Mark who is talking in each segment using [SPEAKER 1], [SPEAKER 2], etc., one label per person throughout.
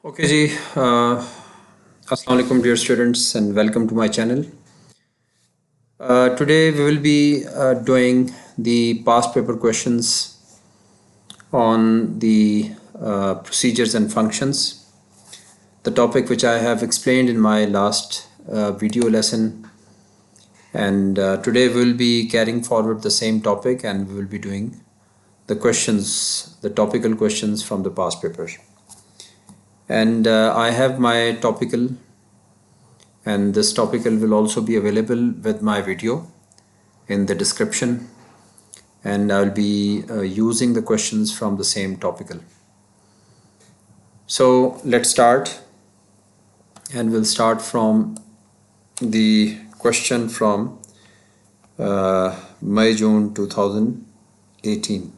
[SPEAKER 1] Okay ji, Assalamu alaikum dear students and welcome to my channel. Today we will be doing the past paper questions on the procedures and functions, the topic which I have explained in my last video lesson, and today we will be carrying forward the same topic and we will be doing the questions, the topical questions from the past papers. And I have my topical, and this topical will also be available with my video in the description, and I'll be using the questions from the same topical. So let's start, and we'll start from the question from May-June 2018.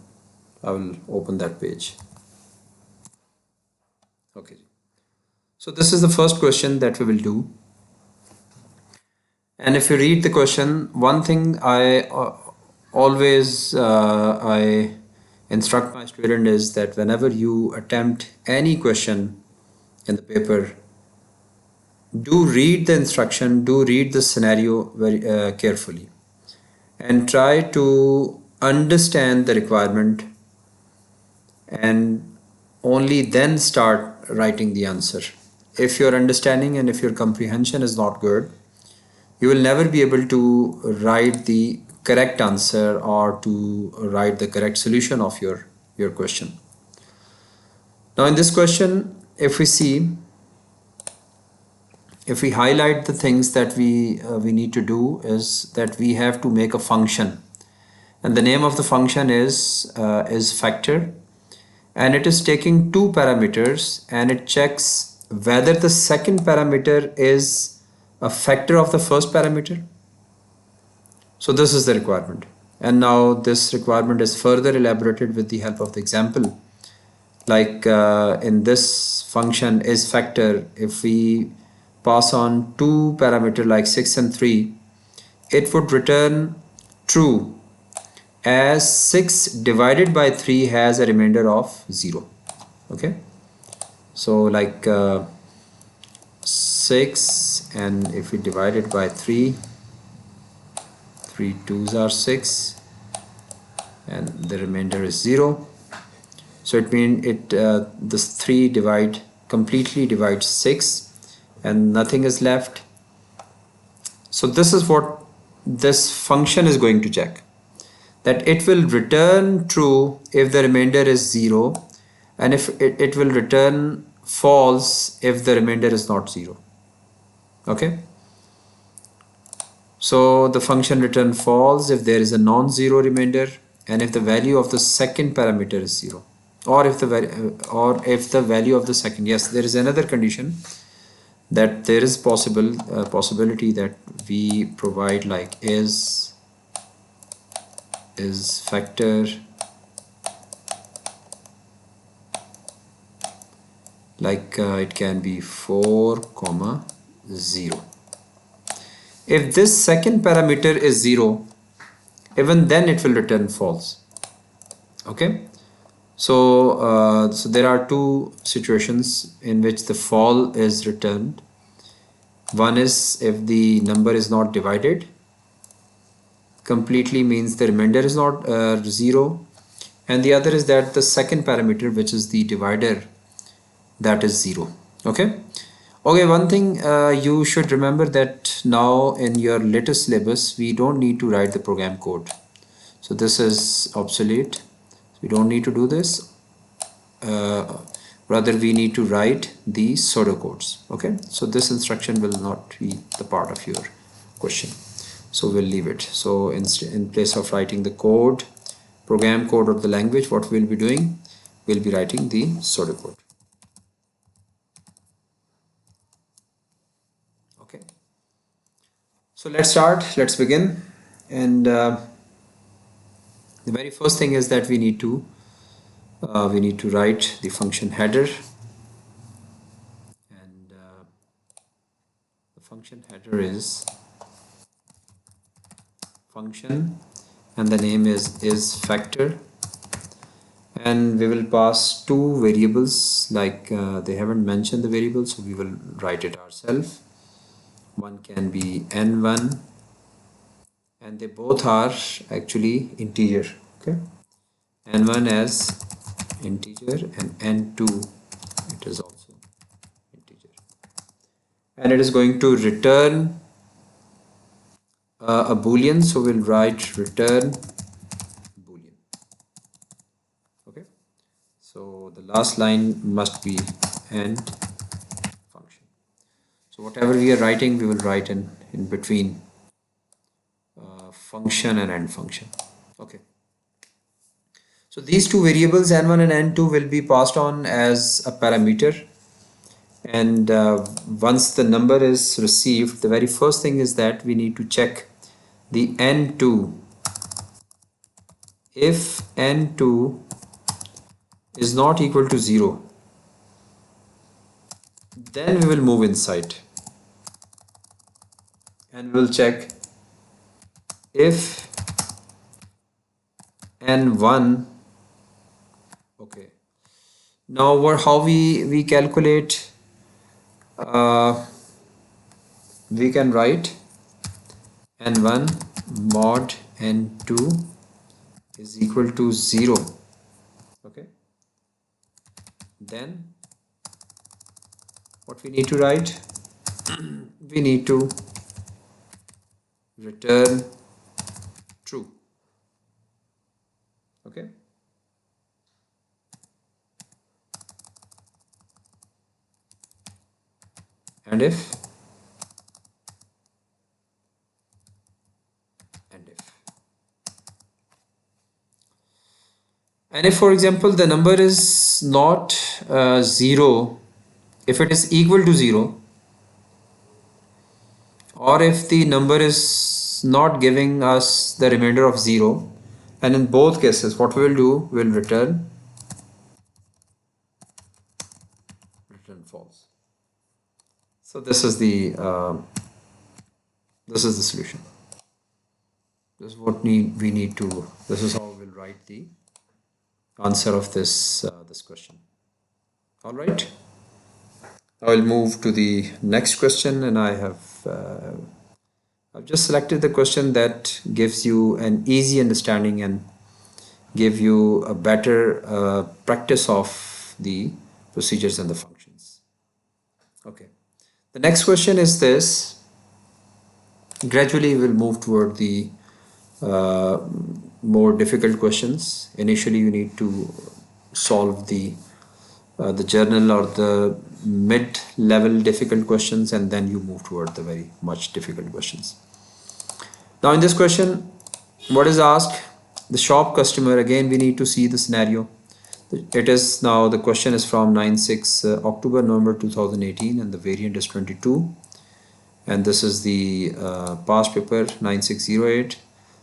[SPEAKER 1] I will open that page. Okay, so this is the first question that we will do. And if you read the question, one thing I always I instruct my student is that whenever you attempt any question in the paper, do read the instruction, do read the scenario very carefully, and try to understand the requirement, and only then start writing the answer. If your understanding and if your comprehension is not good, you will never be able to write the correct answer or to write the correct solution of your question. Now in this question, if we see, if we highlight the things that we need to do is that we have to make a function, and the name of the function is factor, and it is taking two parameters and it checks whether the second parameter is a factor of the first parameter. So this is the requirement, and now this requirement is further elaborated with the help of the example. Like in this function is factor, if we pass on two parameter like 6 and 3, it would return true as 6 divided by 3 has a remainder of 0. Okay, so like 6, and if we divide it by 3, 3 2s are 6, and the remainder is 0. So it means this 3 completely divides 6 and nothing is left. So this is what this function is going to check, that it will return true if the remainder is 0, and if it will return false if the remainder is not 0. Okay, so the function return false if there is a non-zero remainder, and if the value of the second parameter is 0, or if the value of the second, yes, there is another condition, that there is possibility that we provide like is factor like it can be 4, 0. If this second parameter is 0, even then it will return false. Okay, so so there are two situations in which the false is returned. One is if the number is not divided completely, means the remainder is not 0, and the other is that the second parameter, which is the divider, that is 0. Okay, one thing you should remember, that now in your latest syllabus we don't need to write the program code, so this is obsolete. We don't need to do this, rather we need to write the pseudocodes. Okay, so this instruction will not be the part of your question, so we'll leave it. So in place of writing the code, program code or the language, what we'll be doing, we'll be writing the pseudocode. Okay, so let's start, let's begin. And the very first thing is that we need to write the function header, and the function header is function, and the name is factor, and we will pass two variables, like they haven't mentioned the variable, so we will write it ourselves. One can be n1, and they both are actually integer. Okay, n1 as integer and n2 it is also integer, and it is going to return a boolean, so we'll write return boolean. Okay, so the last line must be end function. So whatever we are writing, we will write in between function and end function. Okay, so these two variables n1 and n2 will be passed on as a parameter, and once the number is received, the very first thing is that we need to check the n2. If n2 is not equal to 0, then we will move inside and we will check if n1. Okay, now how we calculate, we can write n1 mod n2 is equal to 0. Okay, then what we need to write, we need to return true. Okay, and if for example the number is not 0, if it is equal to 0, or if the number is not giving us the remainder of 0, and in both cases what we will do, we will return false. So this is the solution. This is what we need to, this is how we'll write the answer of this this question. All right, I will move to the next question, and I've just selected the question that gives you an easy understanding and give you a better practice of the procedures and the functions. Okay, the next question is this. Gradually we'll move toward the more difficult questions. Initially you need to solve the journal or the mid-level difficult questions, and then you move toward the very much difficult questions. Now in this question, what is asked? The shop customer, again we need to see the scenario. It is now, the question is from October November 2018, and the variant is 22, and this is the past paper 9608.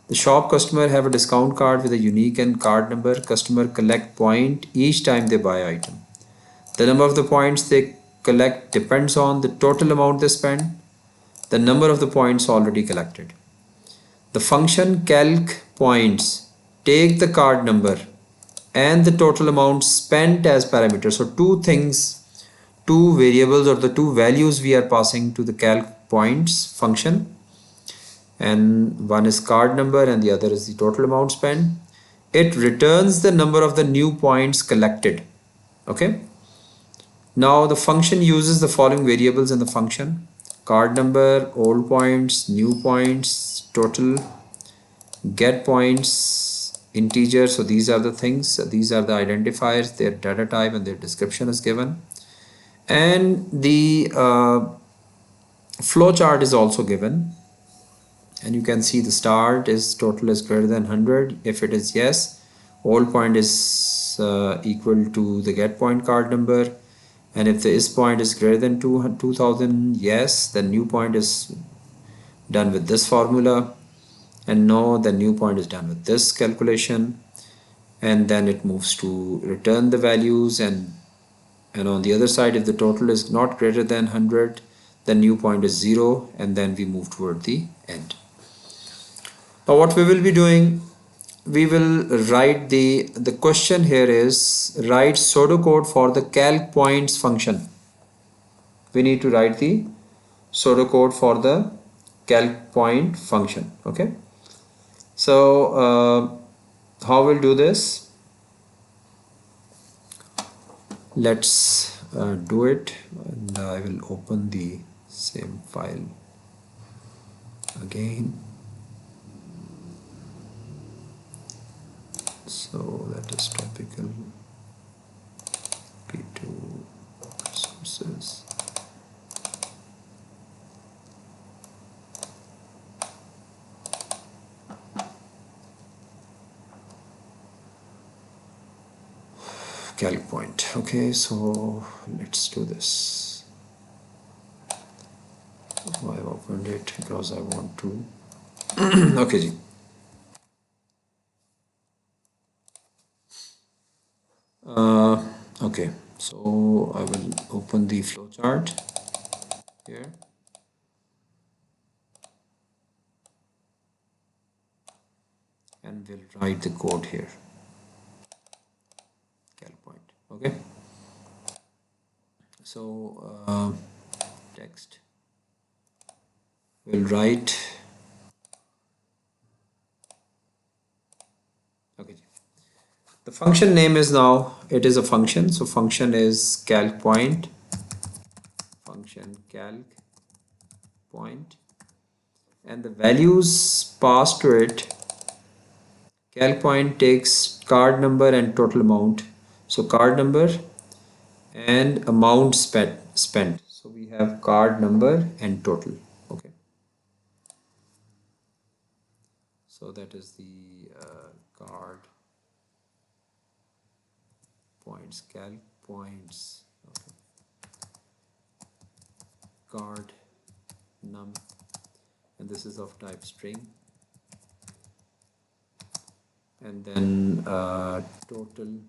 [SPEAKER 1] The shop customer have a discount card with a unique and card number. Customer collect point each time they buy item. The number of the points they collect depends on the total amount they spend, the number of the points already collected. The function calc points take the card number and the total amount spent as parameters. So two variables or the two values we are passing to the calc points function, and one is card number and the other is the total amount spent. It returns the number of the new points collected. Okay, now the function uses the following variables in the function: card number, old points, new points, total, get points, integer. So these are the things, these are the identifiers, their data type and their description is given, and the flow chart is also given. And you can see the start is total is greater than 100. If it is yes, old point is equal to the get point card number, and if the is point is greater than 2000, yes, then new point is done with this formula, and no, the new point is done with this calculation, and then it moves to return the values. And on the other side, if the total is not greater than 100, the new point is 0, and then we move toward the end. Now what we will be doing, we will write the question here is write pseudocode for the calc points function. We need to write the pseudocode for the calc point function. Okay, so how we'll do this? Let's do it, and I will open the same file again. So that is topical p2 resources. Calc point. Okay, so let's do this. I opened it because I want to. Okay, ji. Okay, so I will open the flowchart here. And we'll write the code here. Calc point. Okay. So text. We'll write. Okay. The function name is now, it is a function, so function is calc point, function calc point, and the values passed to it. Calc point takes card number and total amount, so card number and amount spent. So we have card number and total. Okay, so that is the card points, calc points. Okay. Card num, and this is of type string, and then total,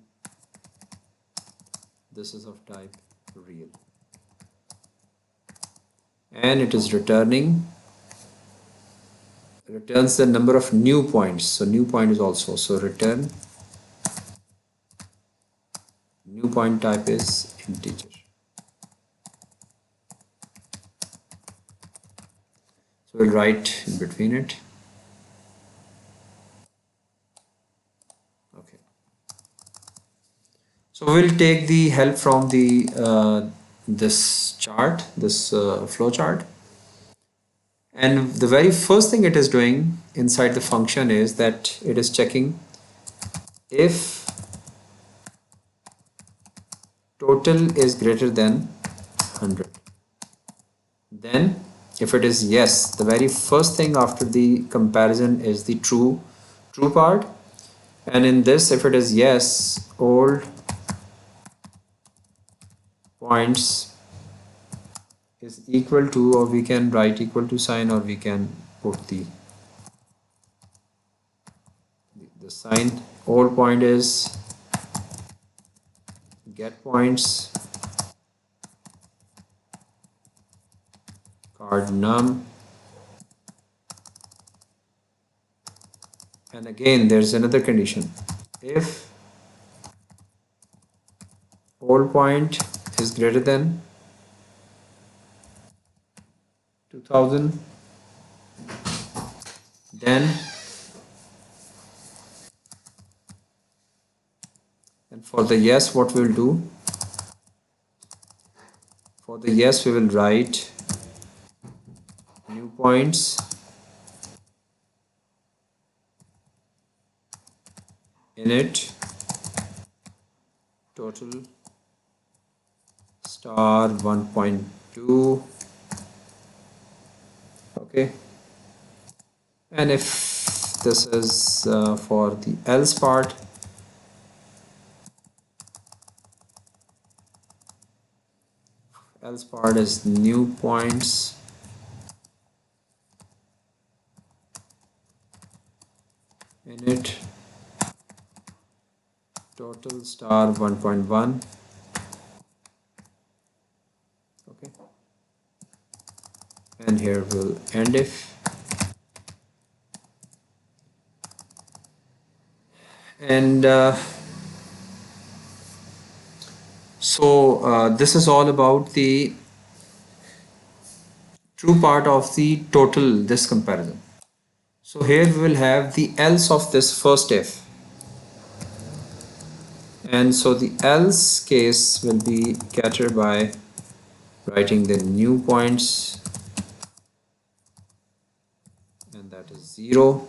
[SPEAKER 1] this is of type real, and it is returns the number of new points. So new point is also, so return new point type is integer. So we'll write in between it. Okay. So we'll take the help from the this chart, this flow chart. And the very first thing it is doing inside the function is that it is checking if total is greater than 100. Then if it is yes, the very first thing after the comparison is the true part. And in this, if it is yes, all points is equal to, or we can write equal to sign, or we can put the sign. All point is get points, card num, and again there's another condition. If all point is greater than 2000, then, and for the yes, what we will do, for the yes we will write new points init total star 1.2. okay, and if this is for the else part, is new points init total star 1.1. okay, and here we'll end if And this is all about the true part of the total this comparison. So here we will have the else of this first if, and so the else case will be captured by writing the new points, and that is 0,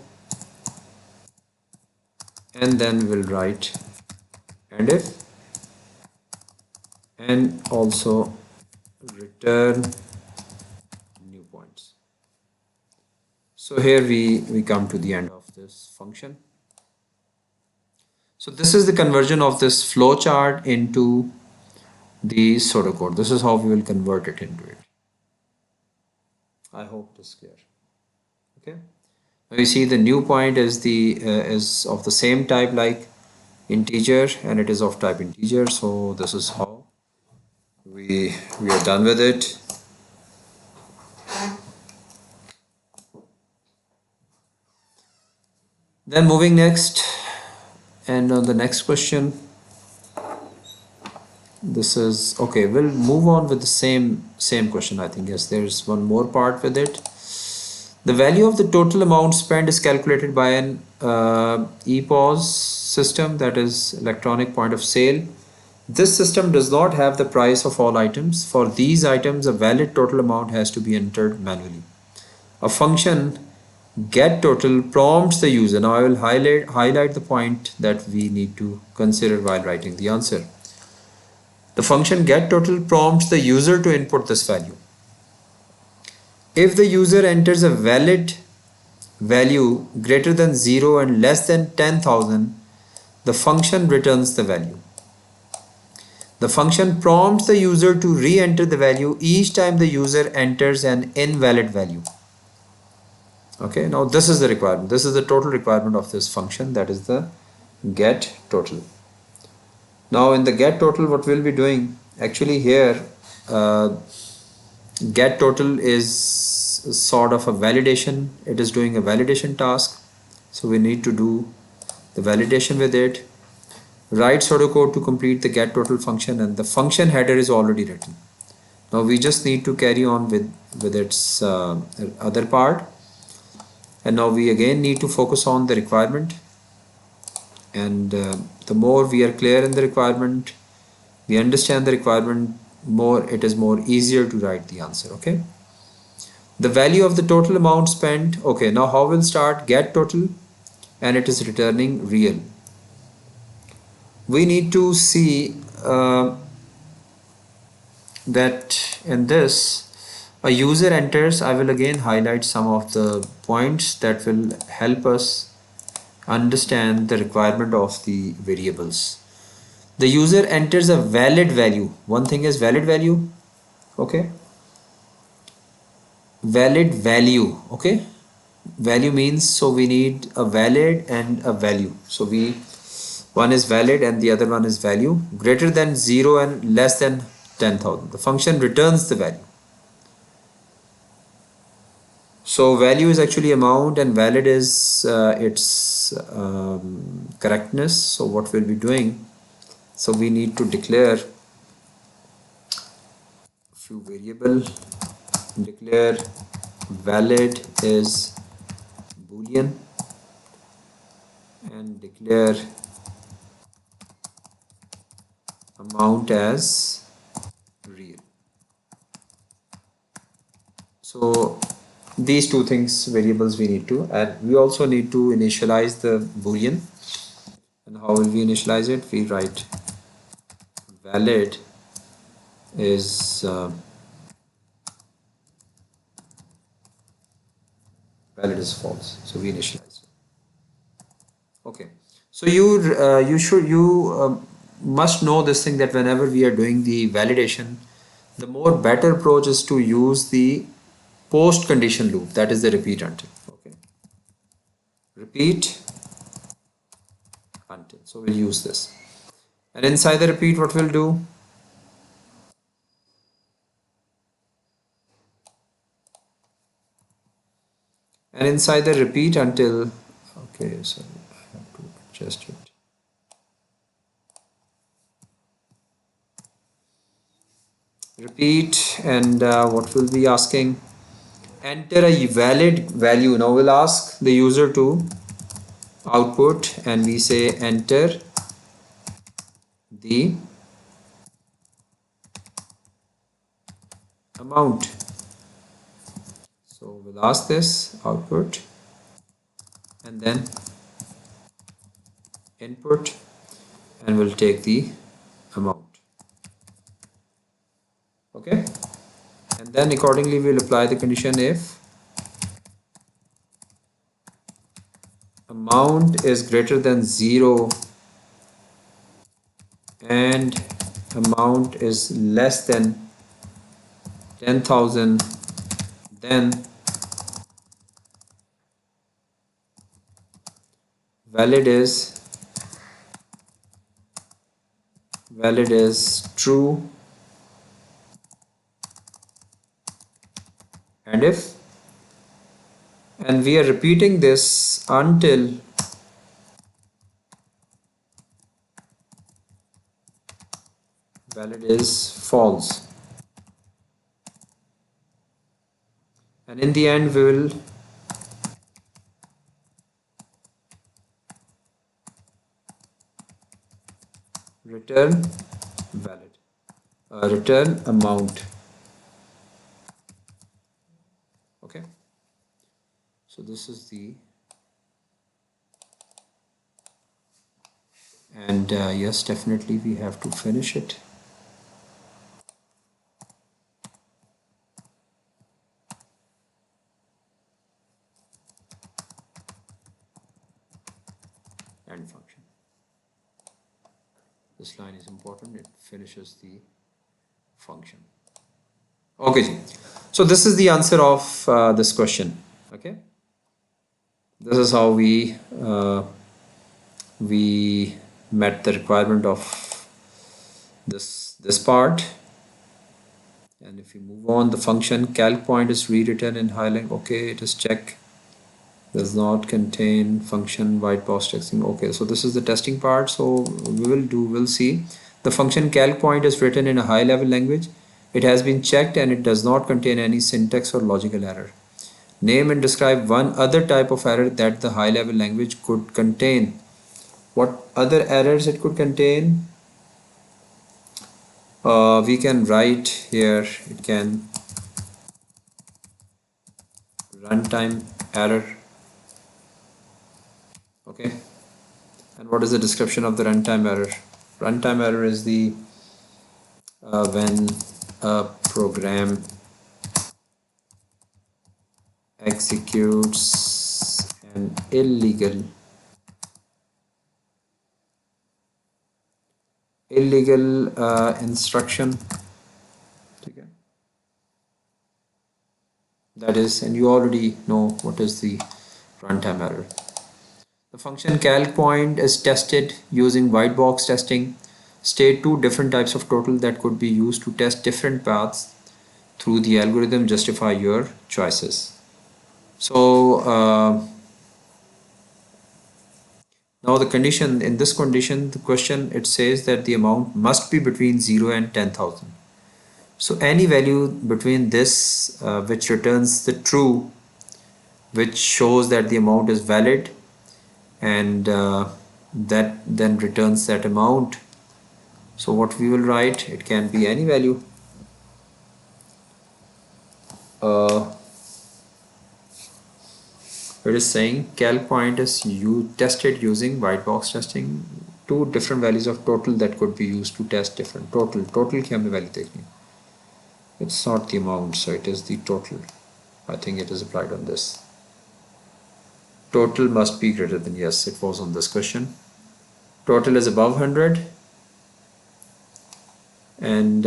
[SPEAKER 1] and then we'll write and if, and also return new points. So here we come to the end of this function. So this is the conversion of this flowchart into the pseudocode. This is how we will convert it into it. I hope this is clear. Okay. Now you see the new point is is of the same type like integer, and it is of type integer. So this is how we are done with it. Then moving next, and on the next question, this is okay. We'll move on with the same question. I think yes, there's one more part with it. The value of the total amount spent is calculated by an EPOS system, that is electronic point of sale. This system does not have the price of all items. For these items, a valid total amount has to be entered manually. A function get total prompts the user. Now I will highlight the point that we need to consider while writing the answer. The function get total prompts the user to input this value. If the user enters a valid value greater than 0 and less than 10,000, the function returns the value. The function prompts the user to re-enter the value each time the user enters an invalid value. Okay, now this is the requirement. This is the total requirement of this function, that is the get total. Now in the get total, what we'll be doing, actually here get total is sort of a validation. It is doing a validation task, so we need to do the validation with it. Write pseudocode to complete the get total function, and the function header is already written. Now we just need to carry on with its other part, and now we again need to focus on the requirement, and the more we are clear in the requirement, we understand the requirement more, it is more easier to write the answer. Okay, the value of the total amount spent. Okay, now how we'll start get total, and it is returning real. We need to see that in this a user enters. I will again highlight some of the points that will help us understand the requirement of the variables. The user enters a valid value. One thing is valid value. Okay, valid value. Okay, value means, so we need a valid and a value. So one is valid and the other one is value. Greater than 0 and less than 10,000, the function returns the value. So value is actually amount and valid is its correctness. So what we'll be doing, so we need to declare a few variable. Declare valid is boolean, and declare amount as real. So these two things, variables, we need to add. We also need to initialize the boolean. And how will we initialize it? We write valid is false, so we initialize it. Okay, so you must know this thing, that whenever we are doing the validation, the more better approach is to use the post condition loop, that is the repeat until. Okay, repeat until. So we'll use this, and inside the repeat, what we'll do, and inside the repeat until, okay, so I have to adjust it. repeat, and what we'll be asking, enter a valid value. Now we'll ask the user to output, and we say enter the amount. So we'll ask this output and then input, and we'll take the amount. Okay, and then accordingly we'll apply the condition if amount is greater than 0 and amount is less than 10,000, then valid is true, and if, and we are repeating this until valid is false, and in the end we will return valid, return amount. Okay, so this is the, and yes, definitely we have to finish it. And function, this line is important, it finishes the function. Okay, so this is the answer of this question. Okay, this is how we met the requirement of this part. And if we move on, the function calc point is rewritten in highlight. Okay, it is check, does not contain function white box testing. Okay, so this is the testing part. So we'll see the function calc point is written in a high level language. It has been checked and it does not contain any syntax or logical error. Name and describe one other type of error that the high level language could contain. What other errors it could contain? We can write here, it can runtime error. Okay, and what is the description of the runtime error? Runtime error is the when a program executes an illegal instruction. Okay, that is, and you already know what is the runtime error. The function calc point is tested using white box testing. State two different types of total that could be used to test different paths through the algorithm. Justify your choices. So now the condition, in this condition, the question, it says that the amount must be between 0 and 10,000. So any value between this which returns the true, which shows that the amount is valid, and that then returns that amount. So what we will write, it can be any value. It is saying calc point is tested using white box testing. Two different values of total that could be used to test different total की हमें value देखनी. It's not the amount, so it is the total. I think it is applied on this. Total must be greater than, yes, it was on this question. Total is above 100, and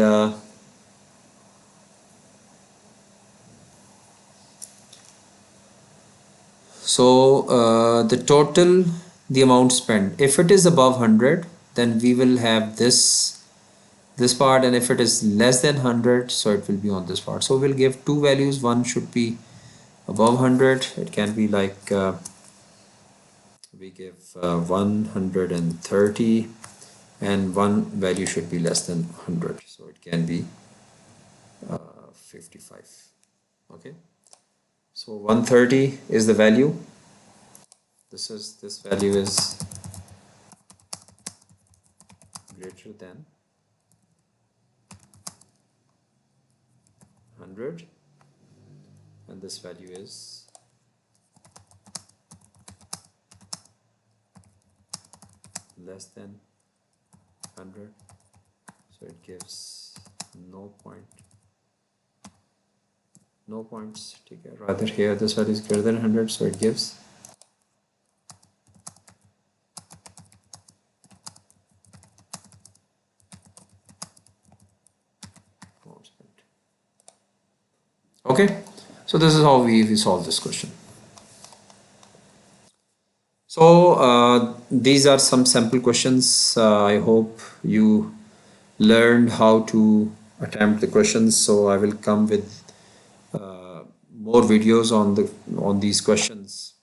[SPEAKER 1] so the total, the amount spent, if it is above 100, then we will have this part, and if it is less than 100, so it will be on this part. So we'll give two values, one should be above 100, it can be like we give 130, and one value should be less than 100, so it can be 55. Okay, so 130 is the value. This value is greater than 100, and this value is less than 100, so it gives no points. ठीक है, rather here this value is greater than 100, so it gives points. Okay, so this is how we solve this question. So these are some sample questions. I hope you learned how to attempt the questions. So I will come with more videos on these questions,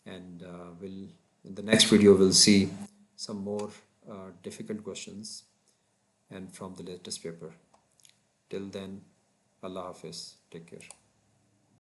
[SPEAKER 1] and will in the next video we'll see some more difficult questions and from the latest paper. Till then, Allah Hafiz. Take care.